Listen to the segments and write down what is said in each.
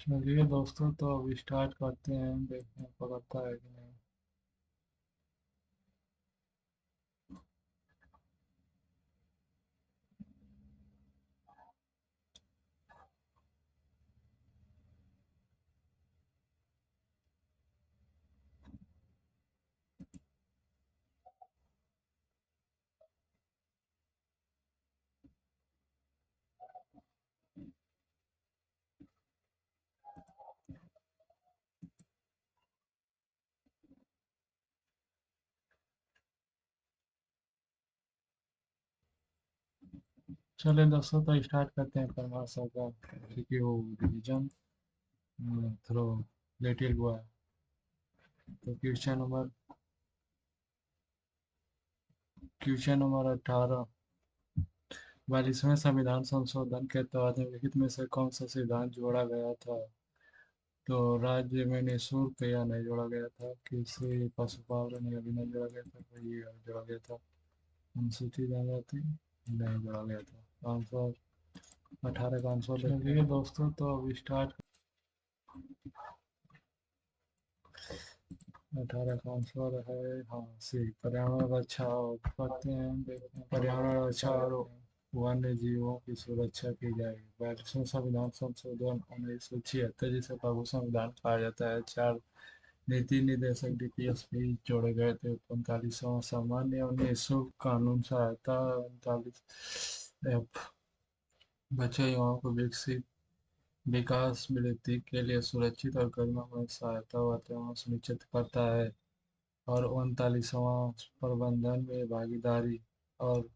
चलिए दोस्तों, तो अब स्टार्ट करते हैं। देखते हैं पकड़ता है कि नहीं। चलिए दोस्तों, तो स्टार्ट करते हैं परमार साहब का, क्योंकि वो रिवीजन थ्रो लिटिल हुआ है। तो क्वेश्चन नंबर 18। 42वें संविधान संशोधन के तहत निम्नलिखित में से कौन सा सिद्धांत जोड़ा गया था? तो राज्य में निःशुल्क या नहीं जोड़ा गया था, किसी पशुपालन या भी नहीं जोड़ा गया था, कोई ये जोड़ा गया था, अनुसूचित जनजाति नहीं जोड़ा गया था। आंसर 18 का आंसर। चलिए दोस्तों, तो अब स्टार्ट। 18 का आंसर है, हाँ सी, पर्यावरण रक्षा। और पढ़ते हैं, देखते हैं पर्यावरण रक्षा और वन्य जीवों की सुरक्षा की जाएगी। 42वें संविधान संशोधन 1976, जिसे लघु संविधान कहा जाता है। 4 नीति निर्देशक डीपीएसपी जोड़े गए थे। 45वां सामान्य और निःशुल्क कानून सहायता। 39 बच्चे युवाओं को विकसित विकास वृद्धि के लिए सुरक्षित और गरिमामय सहायता वातावरण सुनिश्चित करता है। और 39वां प्रबंधन में भागीदारी। और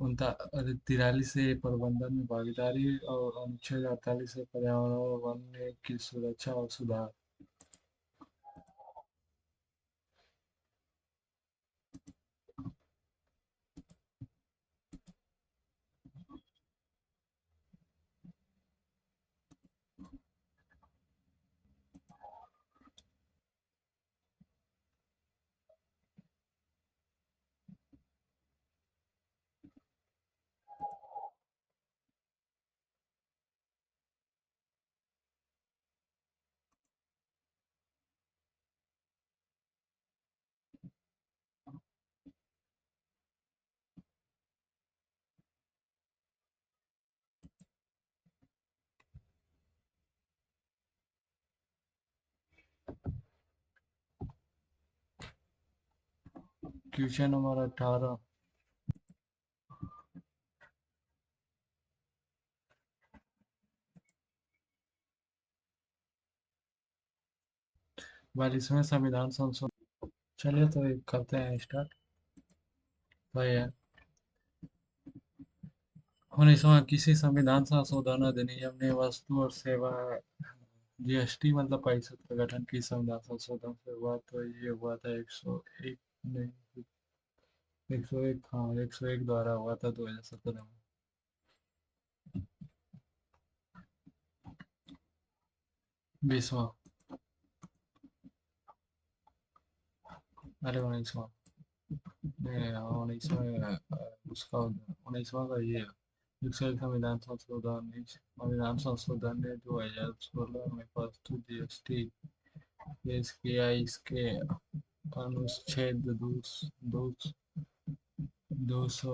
43 से प्रबंधन में भागीदारी। और अनुच्छेद 48 से पर्यावरण और वन्य की सुरक्षा और सुधार। Question number 18। 42वें संविधान संशोधन। चलिए तो ये करते हैं स्टार्ट। तो ये 19वां किसी संविधान संशोधन अधिनियम ने वस्तु और सेवा जीएसटी मतलब परिषद का गठन किस संविधान संशोधन से हुआ? तो ये हुआ था 101, नहीं, 101, हाँ 101 द्वारा हुआ था 2017 में। बीसवा। अरे 19वां, नहीं 19वां उसका 19वां का ये है। 101 संविधान संशोधन ने 2016 में प्रस्तुत जीएसटी पेश किया। इसके अनुच्छेद दो दो सौ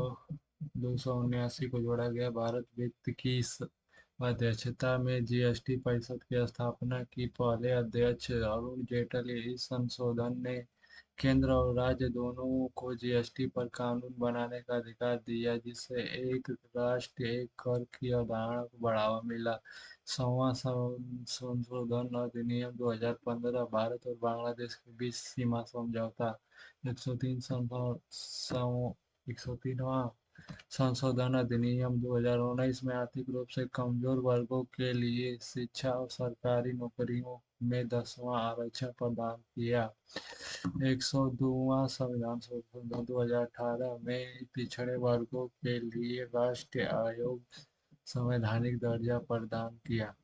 279 को जोड़ा गया। भारत वित्त की अध्यक्षता में जीएसटी परिषद की स्थापना की। पहले अध्यक्ष अरुण जेटली। इस संशोधन ने केंद्र और राज्य दोनों को जीएसटी पर कानून बनाने का अधिकार दिया, जिससे एक राष्ट्र एक कर की अवधारणा को बढ़ावा मिला। 100वां संशोधन अधिनियम 2015 भारत और बांग्लादेश के बीच सीमा समझौता। 103 103वां संशोधन अधिनियम 2019 में आर्थिक रूप से कमजोर वर्गों के लिए शिक्षा और सरकारी नौकरियों में 10वां आरक्षण प्रदान किया। 102वां संविधान संशोधन 2018 में पिछड़े वर्गों के लिए राष्ट्रीय आयोग संवैधानिक दर्जा प्रदान किया।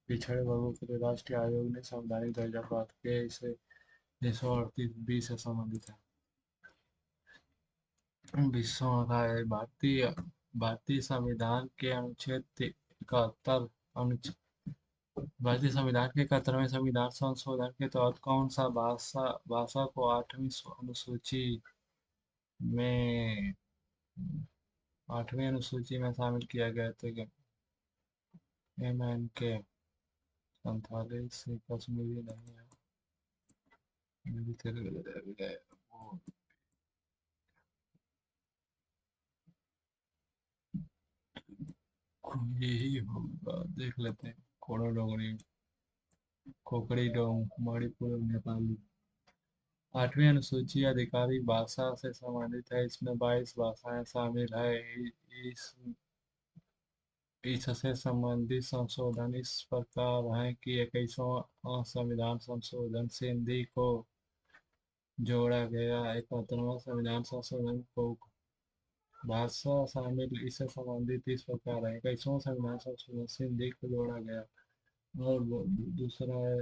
पिछड़े वर्गों के लिए राष्ट्रीय आयोग ने संवैधानिक दर्जा प्राप्त किया। इसे 1938 बी से संबंधित है। विश्व का है। भारतीय भारतीय संविधान के अनुच्छेद 71, अनुच्छेद भारतीय संविधान के 71वें संविधान संशोधन के तहत कौन सा भाषा भाषा को 8वीं अनुसूची में 8वीं अनुसूची में शामिल किया गया? तो MNK संथाली से कश्मीरी नहीं है। मेरी वो यही होगा, देख लेते हैं। कोडो डोगरी, कोकड़ी डोंग, मणिपुर, नेपाली। 8वीं अनुसूची आधिकारिक भाषा से संबंधित है। इसमें 22 भाषाएं शामिल है। इस इससे संबंधित संशोधन इस प्रकार है कि 21वां संविधान संशोधन से हिंदी को जोड़ा गया। 71वां संविधान संशोधन को भाषा शामिल इससे संबंधित इस प्रकार है। 21वां संविधान संशोधन से हिंदी को जोड़ा गया। और दूसरा है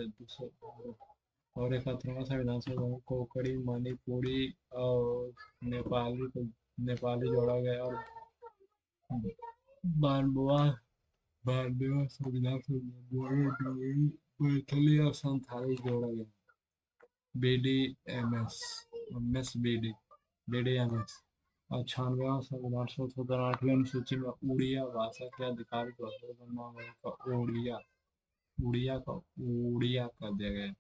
और 71वां संविधान संशोधन कोंकणी, मणिपुरी और नेपाली जोड़ा गया। और 92वां 92वां संविधान संशोधन बोडो, डोगरी, मैथिली और संथाली जोड़ा गया। BDMS, BDMS। और 96वां संविधान संशोधन 8वीं अनुसूची में उड़िया भाषा के आधिकारिक भाषा का नाम का उड़िया कर दिया गया।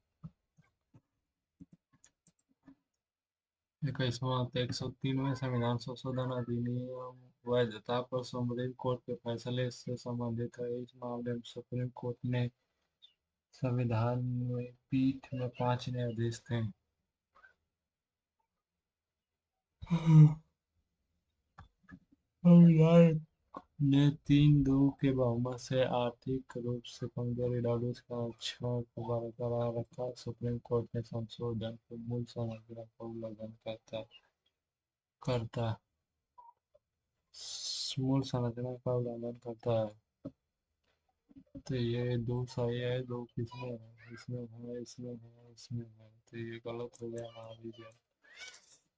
21वां 103वें संविधान संशोधन अधिनियम वैधता पर सुप्रीम कोर्ट के फैसले से संबंधित है। इस मामले में सुप्रीम कोर्ट ने संविधान में पीठ में 5 न्यायाधीश थे। संविधान ने 3-2 के बहुमत से आर्थिक रूप से कमजोर इरादों का आरक्षण को बरकरार रखा। सुप्रीम कोर्ट ने संशोधन को मूल संरचना का उल्लंघन करता मूल संरचना का उल्लंघन करता है। तो ये 2 सही है, 2 किसमें है? इसमें है, इसमें है, इसमें है। तो ये गलत हो गया। हाँ भी गया।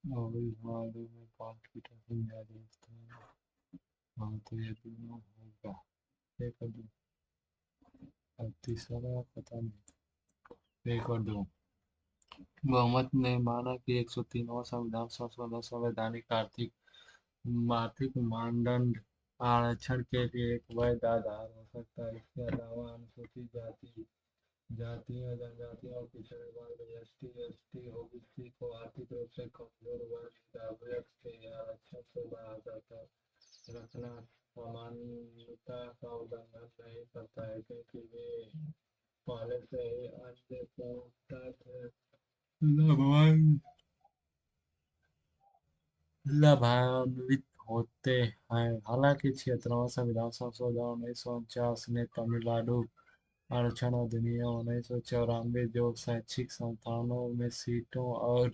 और हाँ, 2 में 5 की टर्म न्यायाधीश थे। हाँ, तो ये दोनों होगा। एक और दो, अब तीसरा पता नहीं। एक और दो। बहुमत ने माना कि 103वां संविधान संशोधन संवैधानिक आर्थिक मानदंड आरक्षण के लिए एक वैध आधार हो सकता है। इसके अलावा अनुसूचित जातियों, जनजातियों और पिछड़े वर्ग ST, OBC को आर्थिक रूप से कमजोर वर्ग के आरक्षण से बाहर रखना समानता का उल्लंघन नहीं करता है, क्योंकि वे पहले से ही अन्य पूर्णता से लाभान्वित होते हैं। हालांकि 76वां संविधान संशोधन 1949 ने तमिलनाडु आरक्षण अधिनियम 1994 जो शैक्षिक संस्थानों में सीटों और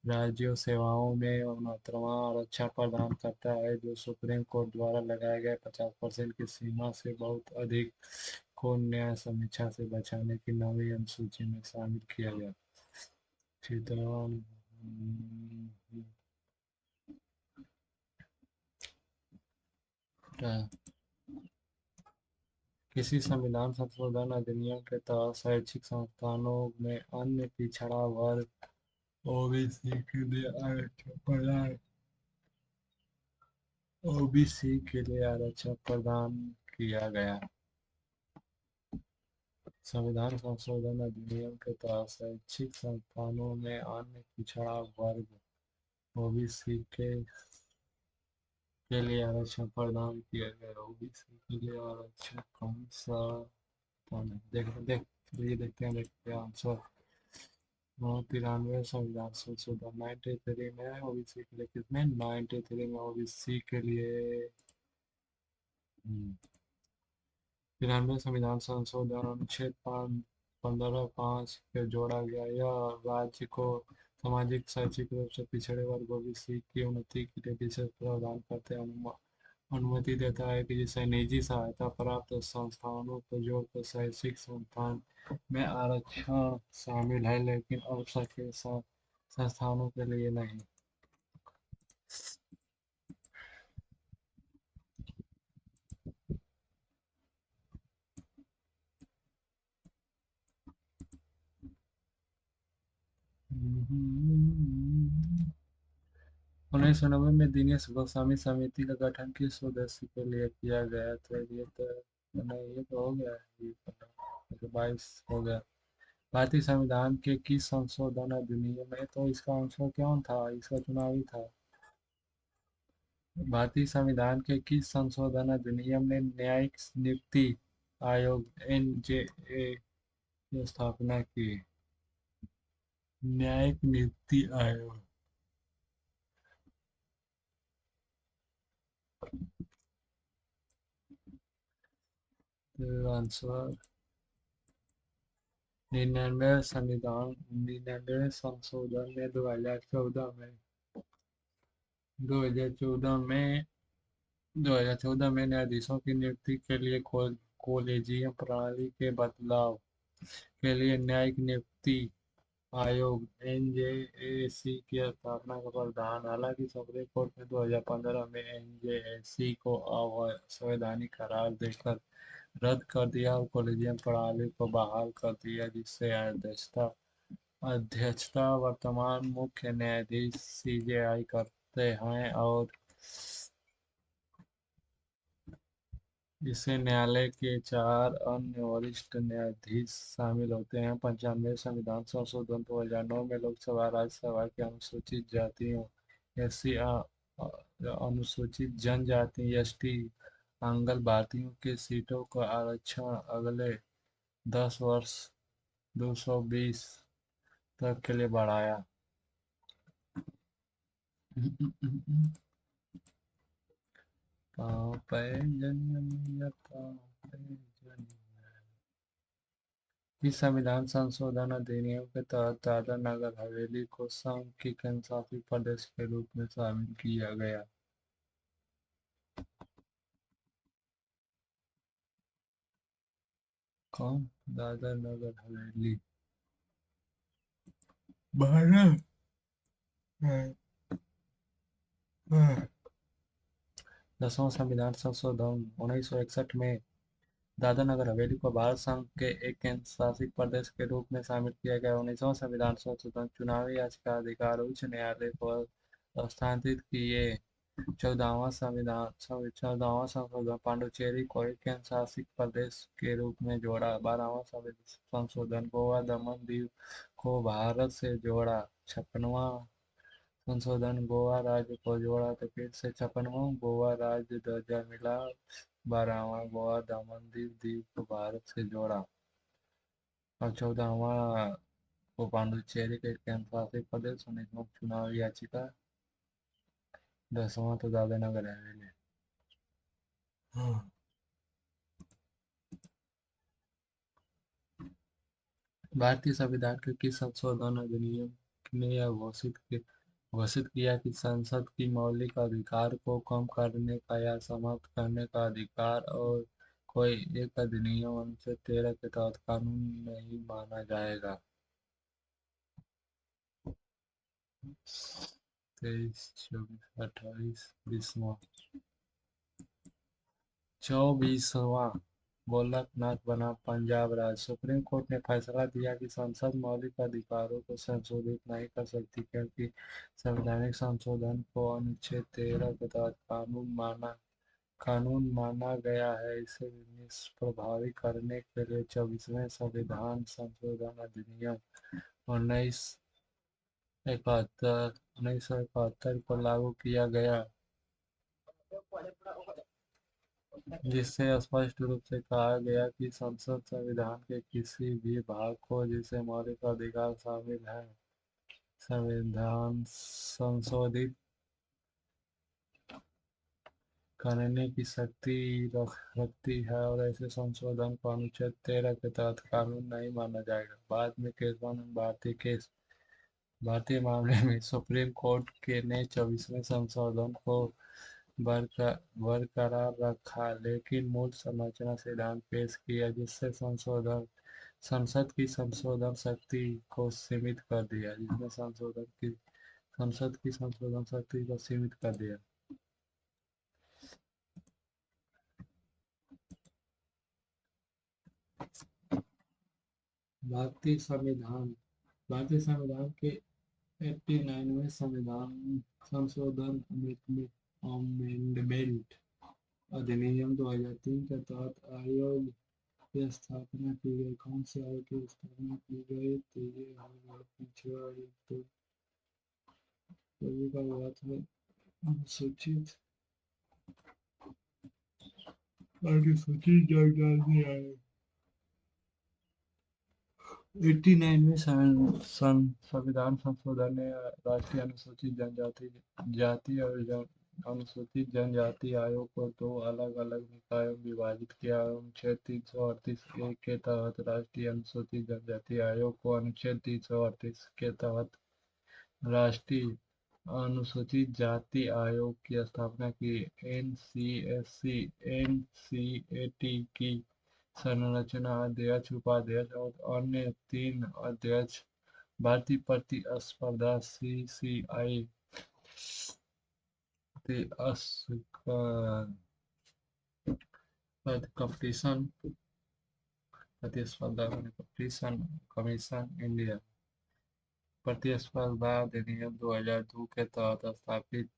राज्यों सेवाओं में 69वां आरक्षण प्रदान करता है, जो सुप्रीम कोर्ट द्वारा लगाए गए 50% की सीमा से बहुत अधिक को न्याय समीक्षा से बचाने की 9वीं अनुसूची में शामिल किया गया। चित्रण किसी संविधान संशोधन अधिनियम के तहत शैक्षिक संस्थानों में अन्य पिछड़ा वर्ग ओबीसी के लिए आरक्षण प्रदान किया गया। संविधान संशोधन अधिनियम के तहत शैक्षिक संस्थानों में अन्य पिछड़ा वर्ग ओबीसी के लिए आरक्षण प्रदान किया गया। ओबीसी के लिए आरक्षण कौन सा? देखते हैं आंसर। 93 संविधान संशोधन 93 में ओबीसी के लिए कितने? 93 में ओबीसी के लिए 93 संविधान संशोधन अनुच्छेद 15(5) के जोड़ा गया। यह राज्य को सामाजिक शैक्षिक रूप से पिछड़े वर्ग ओबीसी की उन्नति के लिए विशेष प्रावधान करते अनुमति देता है कि जिसे निजी सहायता प्राप्त संस्थानों को जोड़कर शैक्षिक संस्थान में आरक्षण शामिल है, लेकिन अवसर के संस्थानों के लिए नहीं। 1990 में दिनेश गोस्वामी समिति का गठन किस उद्देश्य के लिए किया गया था? ये तो नहीं, ये तो हो गया है, ये तो 22 हो गया। भारतीय संविधान के किस संशोधन अधिनियम में, तो इसका आंसर कौन था, इसका चुनाव ही था। भारतीय संविधान के किस संशोधन अधिनियम ने न्यायिक नियुक्ति आयोग एनजेए की स्थापना की? न्यायिक नियुक्ति आयोग। तो आंसर 99 संशोधन ने 2014 में 2014 में न्यायाधीशों की नियुक्ति के लिए कोलेजियम प्रणाली के बदलाव के लिए न्यायिक नियुक्ति आयोग एनजेएसी की स्थापना का प्रावधान। हालांकि सुप्रीम कोर्ट ने 2015 में एनजेएसी को अवैधानिक करार देकर रद्द कर दिया और कोलेजियम प्रणाली को बहाल कर दिया, जिससे अध्यक्षता वर्तमान मुख्य न्यायाधीश सीजेआई करते हैं और इससे न्यायालय के 4 अन्य वरिष्ठ न्यायाधीश शामिल होते हैं। 95 संविधान संशोधन 2009 में लोकसभा राज्यसभा की अनुसूचित जातियों एससी, अनुसूचित जनजाति एसटी, अंगल भारतीयों की सीटों का आरक्षण अगले 10 वर्ष 220 तक के लिए बढ़ाया। पापे जन्म पापे जन्म। इस संविधान संशोधन अधिनियम के तहत दादरा नगर हवेली को संघ की केंद्रशासित प्रदेश के रूप में शामिल किया गया। कौन? दादरा नगर हवेली भारत। 10वां संविधान संशोधन 1961 में दादरा नगर हवेली को भारत संघ के एक केंद्र शासित प्रदेश के रूप में शामिल किया गया। 19वां संविधान संशोधन चुनावी याचिका अधिकार उच्च न्यायालय को हस्तांतरित किए। 14वां संशोधन पांडुचेरी को एक केंद्र शासित प्रदेश के रूप में जोड़ा। 12वां संशोधन गोवा दमन दीव को भारत से जोड़ा। 56वां संशोधन गोवा राज्य को जोड़ा, तो फिर से 56वां गोवा राज्य दर्जा मिला। 12वां गोवा दमन दीव दीव को भारत से जोड़ा और 14वां को पांडुचेरी के केंद्र शासित प्रदेश। 19वां चुनावी याचिका। 10वां तो दादरा नगर हवेली। भारतीय संविधान के किस संशोधन अधिनियम ने यह घोषित किया कि संसद की मौलिक अधिकार को कम करने का या समाप्त करने का अधिकार और कोई एक अधिनियम अनुच्छेद 13 के तहत कानून नहीं माना जाएगा? 23, 24, 28, 20वां। 24वां गोलकनाथ बनाम पंजाब राज्य। सुप्रीम कोर्ट ने फैसला दिया कि संसद मौलिक अधिकारों को संशोधित नहीं कर सकती, क्योंकि संवैधानिक संशोधन को अनुच्छेद 13 के तहत कानून माना गया है। इसे निष्प्रभावी करने के लिए 24वें संविधान संशोधन अधिनियम 1971 को लागू किया गया, जिससे स्पष्ट रूप से कहा गया कि संसद संविधान के किसी भी भाग को, जिसे मौलिक अधिकार शामिल है, संविधान संशोधित करने की शक्ति रखती है और ऐसे संशोधन को अनुच्छेद 13 के तहत कानून नहीं माना जाएगा। बाद में केशवानंद भारतीय मामले में सुप्रीम कोर्ट के ने 24वें संशोधन को बरकरार रखा, लेकिन मूल संरचना सिद्धांत पेश किया, जिससे संसद की संशोधन शक्ति को सीमित कर दिया जिसने संसद की संशोधन शक्ति को सीमित कर दिया। भारतीय संविधान भारतीय संविधान के 89वें संविधान संशोधन अमेंडमेंट अधिनियम 2003 के तहत आयोग की स्थापना की गई। कौन से आयोग की स्थापना की गई? तो ये होगा पिछड़ा आयोग। तो सभी का हुआ था अनुसूचित अनुसूचित जनजाति आयोग। 89वें संविधान संशोधन ने राष्ट्रीय अनुसूचित जनजाति जाति और अनुसूचित जनजाति आयोग को दो अलग अलग निकायों में विभाजित किया। अनुच्छेद 338 ए के तहत राष्ट्रीय अनुसूचित जनजाति आयोग को अनुच्छेद 338 के तहत राष्ट्रीय अनुसूचित जाति आयोग की स्थापना की। एनसीएससी एनसीएटी की संरचना अध्यक्ष, उपाध्यक्ष और अन्य तीन अध्यक्ष भारतीय प्रतिस्पर्धा सीसीआई कंपटीशन प्रतिस्पर्धा कंपटीशन कमीशन इंडिया प्रतिस्पर्धा अधिनियम 2002 के तहत स्थापित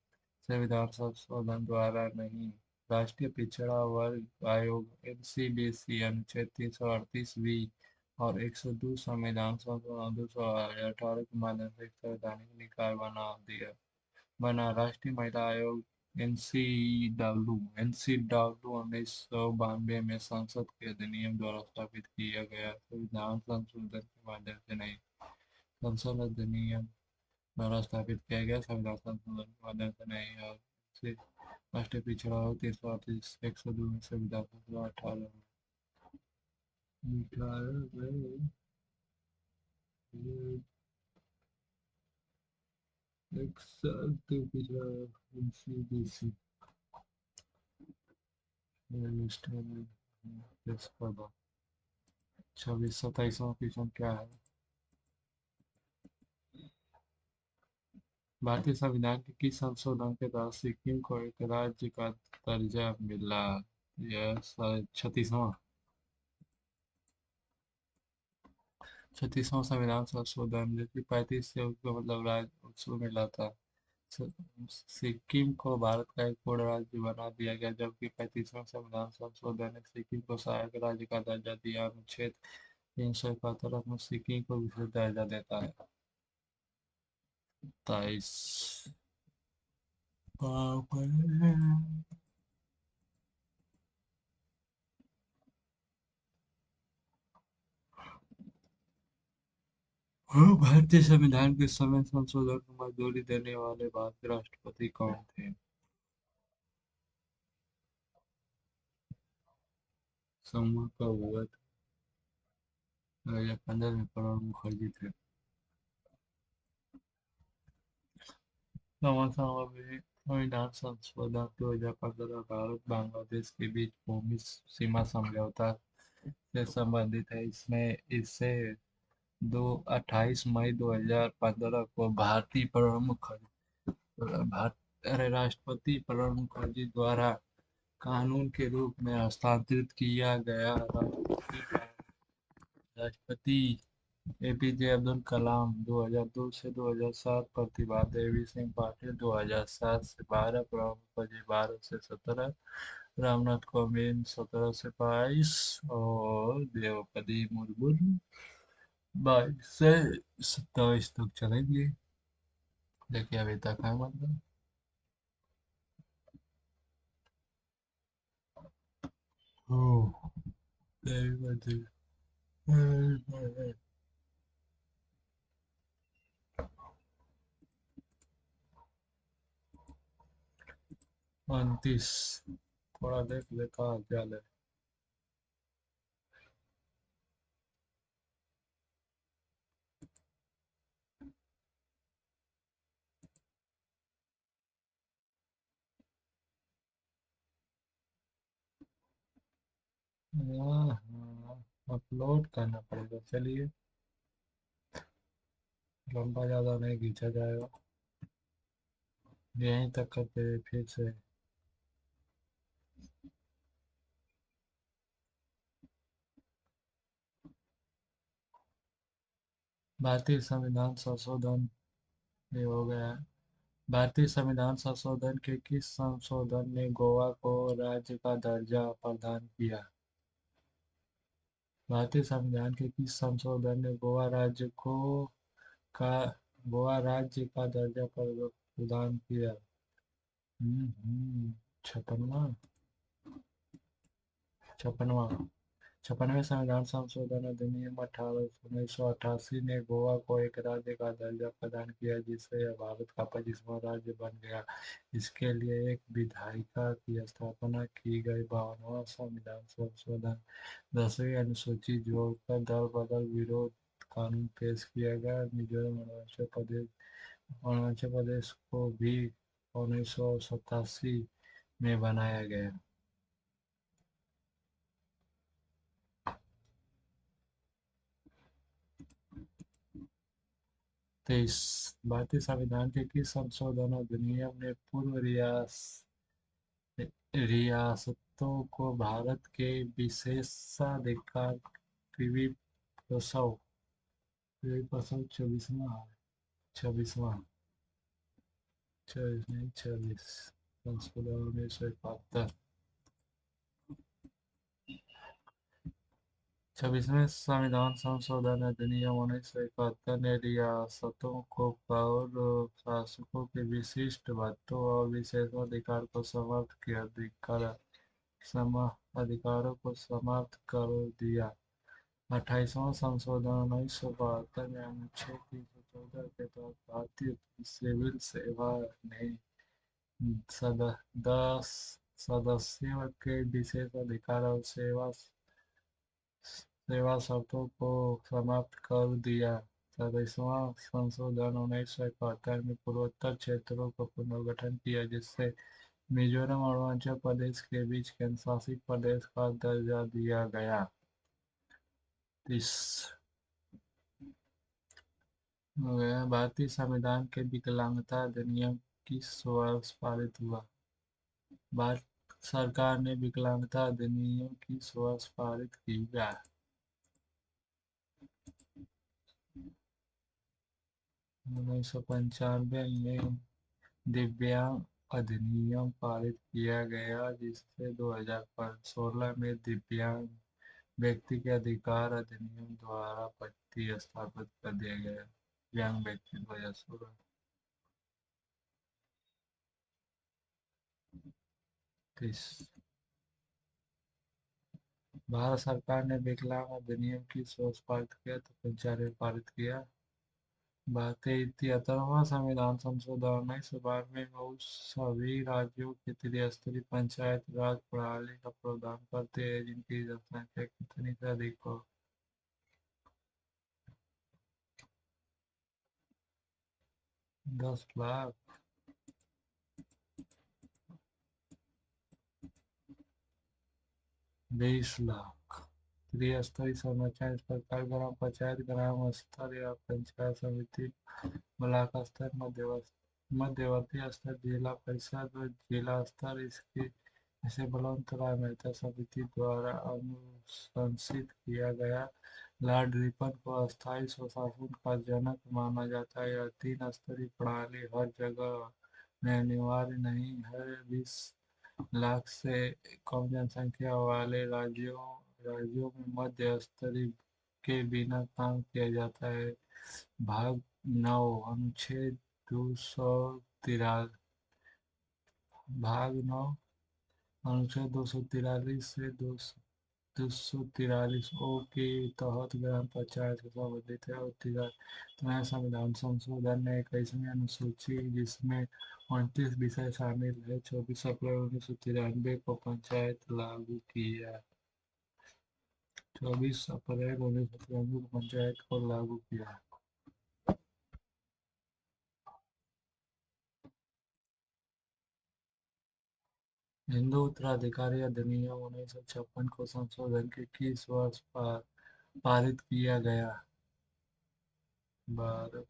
संविधान संशोधन द्वारा नहीं। राष्ट्रीय पिछड़ा वर्ग आयोग एनसीबीसी अनुच्छेद 338 और 102 संविधान संशोधन 2018 के माध्यम से एक संवैधानिक निकाय बना। राष्ट्रीय महिला आयोग एनसीडब्ल्यू 1992 में संसद के अधिनियम द्वारा स्थापित किया गया संविधान संशोधन के माध्यम से नहीं। संसद अधिनियम द्वारा स्थापित किया गया संविधान संशोधन के माध्यम से नहीं। और से राष्ट्रीय पिछड़ा आयोग 338 102 में संविधान संशोधन 18 में एक साल के पिछड़ा एनसीबीसी प्रतिस्पर्धा 26-27वां क्वेश्चन क्या है? भारतीय संविधान के किस संशोधन के तहत सिक्किम को एक राज्य का दर्जा मिला? यह 36वां संविधान संशोधन जो कि 35 से उसको मतलब राज्य उसको मिला था। सिक्किम को भारत का एक पूर्ण राज्य बना दिया गया, जबकि 35वां संविधान संशोधन ने सिक्किम को सहायक राज्य का दर्जा दिया। अनुच्छेद 371 में सिक्किम को विशेष दर्जा देता है। 23 भारतीय संविधान के समय संशोधन को मंजूरी देने वाले भारतीय राष्ट्रपति कौन थे? समूह का हुआ था 2015 में प्रणब मुखर्जी थे। संविधान संशोधन 2015 भारत बांग्लादेश के बीच भूमि सीमा समझौता से संबंधित है। इसमें इसे 28 मई 2015 को भारतीय राष्ट्रपति प्रणब मुखर्जी द्वारा कानून के रूप में हस्तांतरित किया गया। राष्ट्रपति एपीजे अब्दुल कलाम 2002 से 2007, प्रतिभा देवी सिंह पाटिल 2007 से 12, प्रणब मुखर्जी 12 से 17, रामनाथ कोविंद 17 से 22 और द्रौपदी मुर्मू 22 से 27 तक चलेंगे। देखिए अभी तक है मतलब। ओह, very much. 29 थोड़ा देख ले कहाँ क्या ले। अपलोड करना पड़ेगा। चलिए लंबा ज़्यादा नहीं खींचा जाएगा, यहीं तक करते हुए फिर से भारतीय संविधान संशोधन ये हो गया। भारतीय संविधान संशोधन के किस संशोधन ने गोवा को राज्य का दर्जा प्रदान किया? भारतीय संविधान के किस संशोधन ने का गोवा राज्य का दर्जा प्रदान किया? 56। 56। 56वें संविधान संशोधन अधिनियम 1988 ने गोवा को एक राज्य का दर्जा प्रदान किया, जिससे यह भारत का 25वां राज्य बन गया। इसके लिए एक विधायिका की स्थापना की गई। 52वां संविधान संशोधन 10वीं अनुसूची जोड़कर दल बदल विरोध कानून पेश किया गया। मिजोरम अरुणाचल प्रदेश को भी 1987 में बनाया गया। 23। भारतीय संविधान के किस संशोधन अधिनियम ने पूर्व रियासतों को भारत के विशेषाधिकार प्रिवी प्रसव 24वां 26वां 24 नहीं 26 संशोधन 1971। 26वें संविधान संशोधन अधिनियम 1971 ने रियासतों को पूर्व शासकों के विशिष्ट भत्तों और विशेषाधिकार को अधिकारों को समाप्त कर दिया। 28वां संशोधन 1972 में अनुच्छेद 314 के तहत भारतीय सिविल सेवा ने दस सदस्यों के विशेष अधिकार और सेवा शर्तों को समाप्त कर दिया। 27वां संशोधन 1971 में पूर्वोत्तर क्षेत्रों का पुनर्गठन किया, जिससे मिजोरम और अरुणाचल प्रदेश के बीच केंद्र शासित प्रदेश का दर्जा दिया गया। इस हो गया। भारतीय संविधान के विकलांगता अधिनियम किस वर्ष पारित हुआ? भारत सरकार ने विकलांगता अधिनियम किस वर्ष पारित किया? 1995 में दिव्यांग अधिनियम पारित किया गया, जिससे 2016 में दिव्यांग व्यक्ति के अधिकार अधिनियम द्वारा प्रतिस्थापित कर दिया गया। दिव्यांग व्यक्ति 2016। 30। भारत सरकार ने विकलांग अधिनियम किस वर्ष पारित किया? तो 95 में पारित किया। भारतीय 73वां संविधान संशोधन 1992 में उस सभी राज्यों की त्रिस्तरीय पंचायत राज प्रणाली का प्रावधान करते हैं जिनकी जनसंख्या कितनी से अधिक हो। 10 लाख। 20 लाख। त्रिस्तरीय संरचना इस प्रकार ग्राम पंचायत, ग्राम स्तर या पंचायत समिति, ब्लॉक स्तर, मध्यवर्ती स्तर, जिला परिषद और जिला स्तर इसके इसे बलवंतराय मेहता समिति द्वारा अनुशंसित किया गया। लॉर्ड रिपन को अस्थायी स्वशासन का जनक माना जाता है। यह 3 स्तरीय प्रणाली हर जगह में अनिवार्य नहीं है। 20 लाख से कम जनसंख्या वाले राज्यों में मध्य स्तरीय के बिना काम किया जाता है। भाग 9 अनुच्छेद 243 भाग 9 अनुच्छेद 243 से 243 ओ के तहत ग्राम पंचायत से संबंधित है। और 13वां संविधान संशोधन ने 21वीं अनुसूची, जिसमें 29 विषय शामिल है, 24 अप्रैल 1993 को पंचायत लागू किया। 24 अप्रैल 1993 को पंचायत को लागू किया। हिंदू उत्तराधिकारी अधिनियम 1956 को संशोधन के किस वर्ष पारित किया गया? 12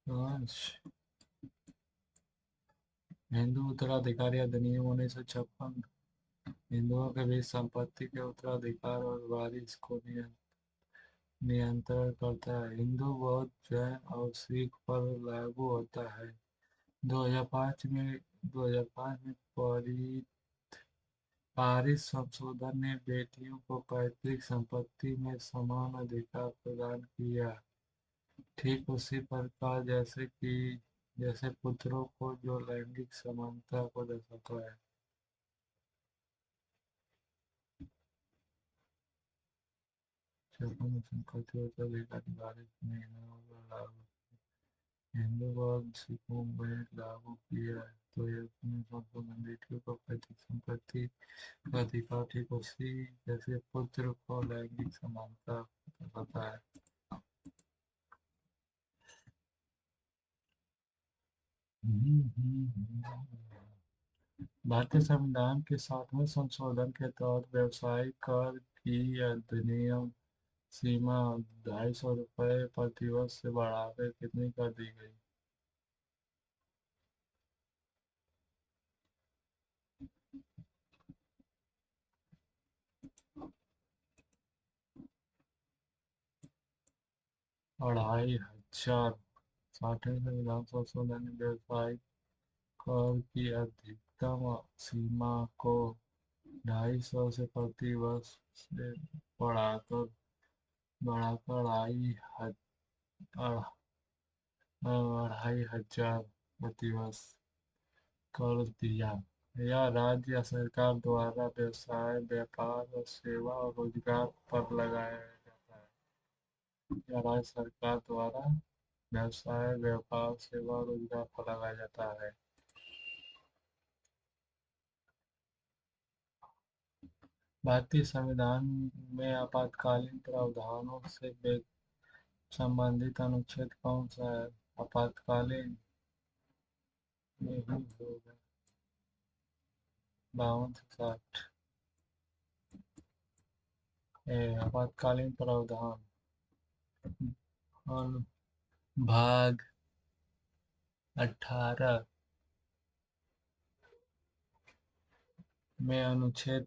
5। हिंदू उत्तराधिकारी अधिनियम 1956 हिंदुओं के बीच संपत्ति के उत्तराधिकार और वारिस को नियंत्रण करता है। हिंदू, बौद्ध, जैन और सिख पर लागू होता है। 2005 में 2005 में पारित संशोधन ने बेटियों को पैतृक संपत्ति में समान अधिकार प्रदान किया, ठीक उसी प्रकार जैसे पुत्रों को, जो लैंगिक समानता को दर्शाता है। छप्पन संपत्ति और उत्तराधिकारी वारिस महिलाओं पर लागू। हिंदू, बौद्ध, सिखों में लागू किया है, तो यह अपने संशोधन बेटियों को पैतृक संपत्ति का अधिकार, ठीक उसी जैसे पुत्र को लैंगिक समानता दर्शाता है। भारतीय संविधान के 60वें संशोधन के तहत व्यावसायिक कर की अधिनियम सीमा ₹250 प्रतिवर्ष से बढ़ाकर कितनी कर दी गई? 2500। 60वें संविधान संशोधन ने व्यावसायिक कर की अधिकतम सीमा को 250 से प्रति वर्ष से बढ़ाकर बढ़ाकर 2500 प्रतिवर्ष कर दिया। यह राज्य सरकार द्वारा व्यवसाय, व्यापार और सेवा और रोजगार पर लगाया जाता है। यह राज्य सरकार द्वारा व्यवसाय, व्यापार, सेवा और रोजगार पर लगाया जाता है। भारतीय संविधान में आपातकालीन प्रावधानों से संबंधित अनुच्छेद कौन सा है? आपातकालीन में ही होगा। 52 से 60। आपातकालीन प्रावधान भाग 18 में अनुच्छेद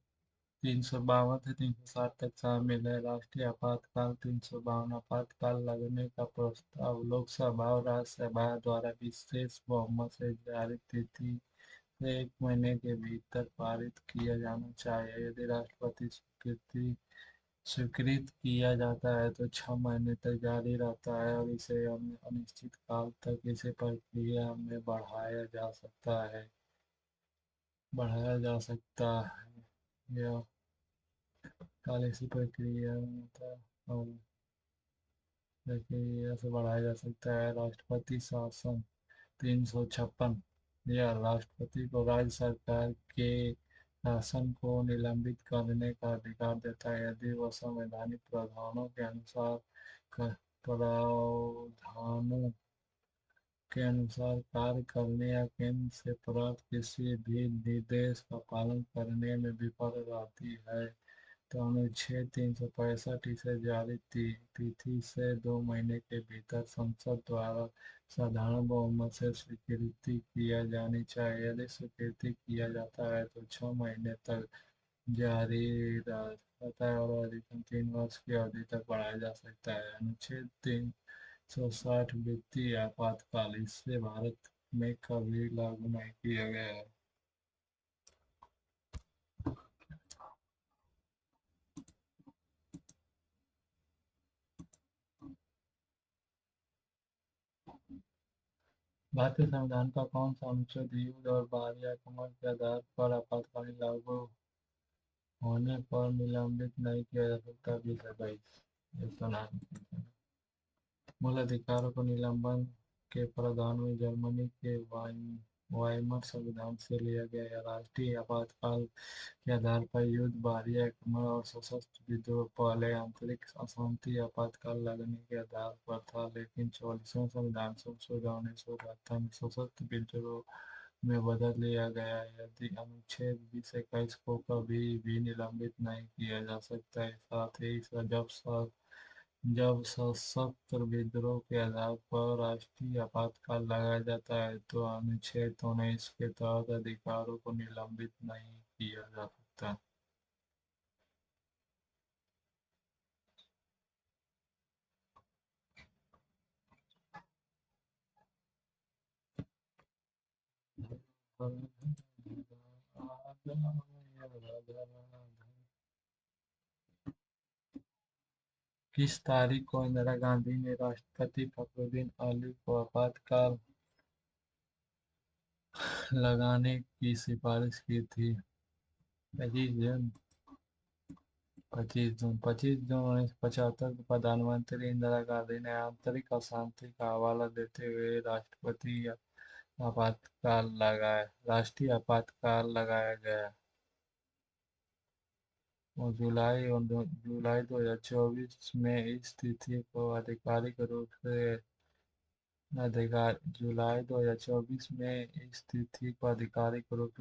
352 से 360 तक शामिल है। राष्ट्रीय आपातकाल 352 आपातकाल लगने का प्रस्ताव लोकसभा और राज्यसभा द्वारा विशेष बहुमत से जारी तिथि से 1 महीने के भीतर पारित किया जाना चाहिए। यदि राष्ट्रपति स्वीकृत किया जाता है तो 6 महीने तक जारी रहता है और इसे अनिश्चित काल तक इसे प्रक्रिया में बढ़ाया जा सकता है। यह काल इसी प्रक्रिया में था और प्रक्रिया से बढ़ाया जा सकता है। राष्ट्रपति शासन 356। यह राष्ट्रपति को राज्य सरकार के शासन को निलंबित करने का अधिकार देता है, यदि वह संवैधानिक प्रावधानों के अनुसार कार्य करने या केंद्र से प्राप्त किसी भी निर्देश का पालन करने में विफल रहती है, तो अनुच्छेद 365 इसे जारी तिथि से 2 महीने के भीतर संसद द्वारा साधारण बहुमत से स्वीकृति किया जानी चाहिए। यदि स्वीकृति किया जाता है तो 6 महीने तक जारी रहता है और अधिकतम 3 वर्ष की अवधि तक बढ़ाया जा सकता है। अनुच्छेद 360 वित्तीय आपातकाल इसे भारत में कभी लागू नहीं किया गया है। भारतीय संविधान का कौन सा अनुच्छेद युद्ध और बाहरी आक्रमण के आधार पर आपातकालीन लागू होने पर निलंबित नहीं किया जा सकता? 20 या 22। मूल अधिकारों को निलंबन के प्रावधान में जर्मनी के वाइमर संविधान से लिया गया है। राष्ट्रीय आपातकाल के आधार पर युद्ध, बाहरी आक्रमण और सशस्त्र विद्रोह पहले आंतरिक अशांति आपातकाल लगने के आधार पर था, लेकिन 44वें संविधान संशोधन 1972 में सशस्त्र विद्रोह में बदल लिया गया है। यदि अनुच्छेद 2021 को कभी भी निलंबित नहीं किया जा सकता है। साथ ही जब सशस्त्र विद्रोह के आधार पर राष्ट्रीय आपातकाल लगाया जाता है तो अनुच्छेद 19 के तहत अधिकारों को निलंबित नहीं किया जा सकता। किस तारीख को इंदिरा गांधी ने राष्ट्रपति फखरुद्दीन अली को आपातकाल लगाने की सिफारिश की थी? 25 जून। 25 जून 1975 को प्रधानमंत्री इंदिरा गांधी ने आंतरिक अशांति का हवाला देते हुए राष्ट्रीय आपातकाल लगाया गया। और जुलाई 2024 में इस तिथि को आधिकारिक रूप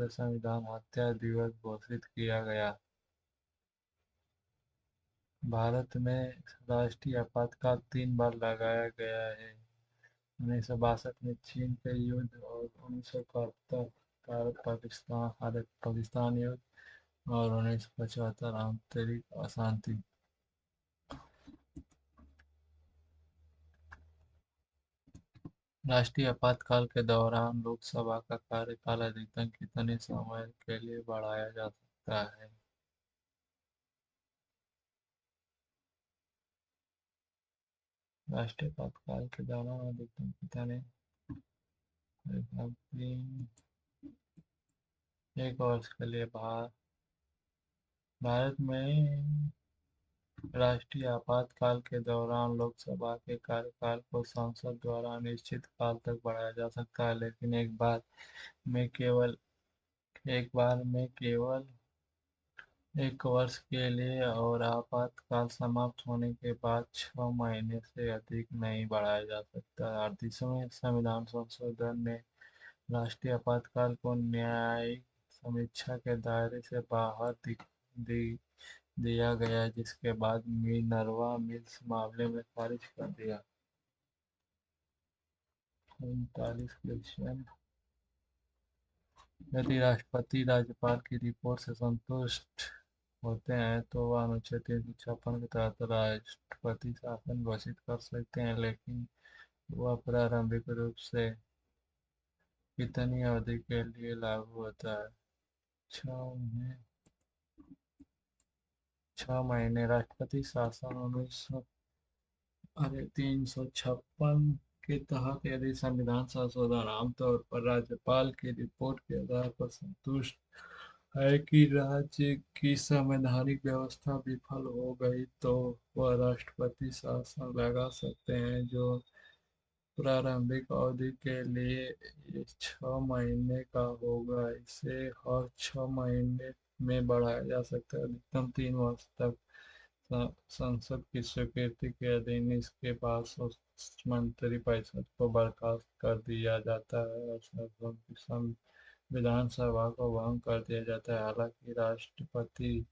से संविधान हत्या दिवस घोषित किया गया। भारत में राष्ट्रीय आपातकाल 3 बार लगाया गया है: 1962 में चीन के युद्ध और 1971 भारत पाकिस्तान युद्ध और 1975 आंतरिक अशांति। राष्ट्रीय आपातकाल के दौरान लोकसभा का कार्यकाल अधिकतम कितने समय के लिए बढ़ाया जा सकता है? राष्ट्रीय आपातकाल के दौरान अधिकतम कितने? एक वर्ष के लिए। भारत में राष्ट्रीय आपातकाल के दौरान लोकसभा के कार्यकाल को संसद द्वारा अनिश्चित काल तक बढ़ाया जा सकता है, लेकिन एक बार में केवल 1 वर्ष के लिए, और आपातकाल समाप्त होने के बाद 6 महीने से अधिक नहीं बढ़ाया जा सकता। 38वें संविधान संशोधन ने राष्ट्रीय आपातकाल को न्यायिक समीक्षा के दायरे से बाहर दिया गया, जिसके बाद मिनर्वा मिल्स मामले में खारिज कर दिया। 39 क्वेश्चन। यदि राष्ट्रपति राज्यपाल की रिपोर्ट से संतुष्ट होते हैं तो वह अनुच्छेद 356 के तहत राष्ट्रपति शासन घोषित कर सकते हैं, लेकिन वह प्रारंभिक रूप से कितनी अवधि के लिए लागू होता है? 6 महीने। राष्ट्रपति शासन 356 के तहत यदि संविधान संशोधन आमतौर पर राज्यपाल की रिपोर्ट के आधार पर संतुष्ट है कि राज्य की संवैधानिक व्यवस्था विफल हो गई, तो वह राष्ट्रपति शासन लगा सकते हैं, जो प्रारंभिक अवधि के लिए 6 महीने का होगा। इसे हर 6 महीने में बढ़ाया जा सकता है, अधिकतम 3 वर्ष तक। संसद की स्वीकृति के अधीन इसके बाद मंत्रिपरिषद को बर्खास्त कर दिया जाता है और विधानसभा को भंग कर दिया जाता है। हालांकि राष्ट्रपति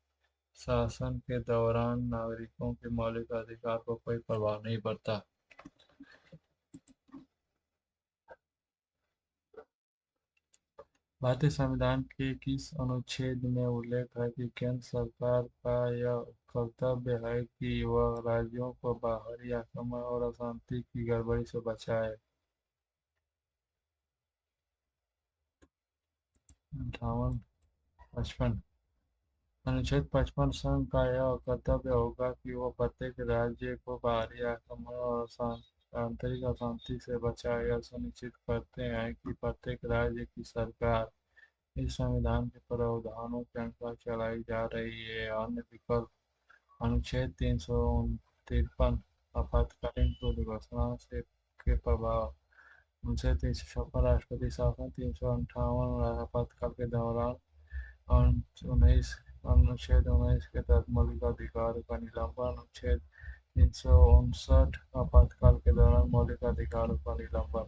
शासन के दौरान नागरिकों के मौलिक अधिकार को कोई प्रभाव नहीं पड़ता। भारतीय संविधान के किस अनुच्छेद में उल्लेख है कि केंद्र सरकार का यह कर्तव्य है कि वह राज्यों को बाहरी आक्रमण और अशांति की गड़बड़ी से बचाए? 58, 55। अनुच्छेद 55 संघ का यह कर्तव्य होगा कि वह प्रत्येक राज्य को बाहरी आक्रमण और आंतरिक अशांति से बचाए। यह सुनिश्चित करते हैं कि प्रत्येक राज्य की सरकार इस संविधान के प्रावधानों के अनुसार चलाई जा रही है। अन्य विकल्प: अनुच्छेद 353 आपातकालीन पूर्व घोषणा से के प्रभाव, अनुच्छेद 356 राष्ट्रपति शासन, 358 आपातकाल के दौरान, अनुच्छेद 19 के तहत मौलिक अधिकारों का निलंबन, अनुच्छेद 359 आपातकाल के दौरान मौलिक अधिकारों का निलंबन।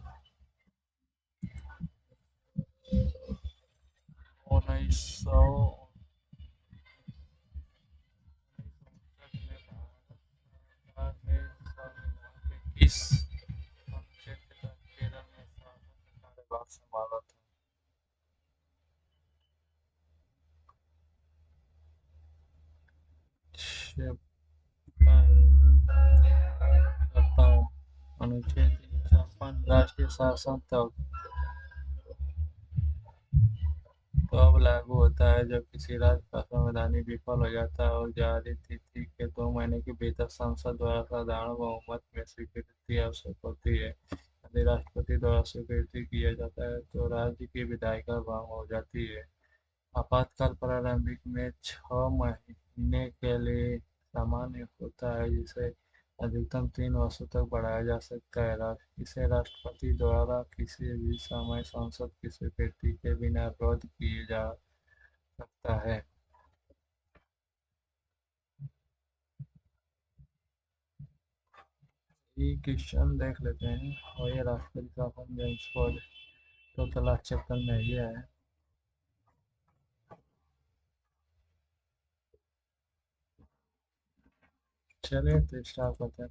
1959 में भारत ने संविधान के किस अनुच्छेद के तहत केरल में शासन का कार्यभार संभाला था? 56। अनुच्छेद 356 राष्ट्रीय शासन तक लागू होता है जब किसी राज्य का संवैधानिक विफल हो जाता है और जारी तिथि के 2 महीने के भीतर संसद द्वारा साधारण बहुमत में स्वीकृति आवश्यक होती है। यदि राष्ट्रपति द्वारा स्वीकृति किया जाता है तो राज्य की विधायिका भंग हो जाती है। आपातकाल प्रारंभिक में 6 महीने के लिए सामान्य होता है, जिसे अधिकतम 3 वर्षों तक बढ़ाया जा सकता है। इसे राष्ट्रपति द्वारा किसी भी समय संसद की स्वीकृति के बिना रद्द किया जा सकता है। ये क्वेश्चन देख लेते हैं। और ये राष्ट्रपति शासन जेम्स कोड 2 तलाक 56 में ये है। चलिए तो स्टार्ट करते हैं।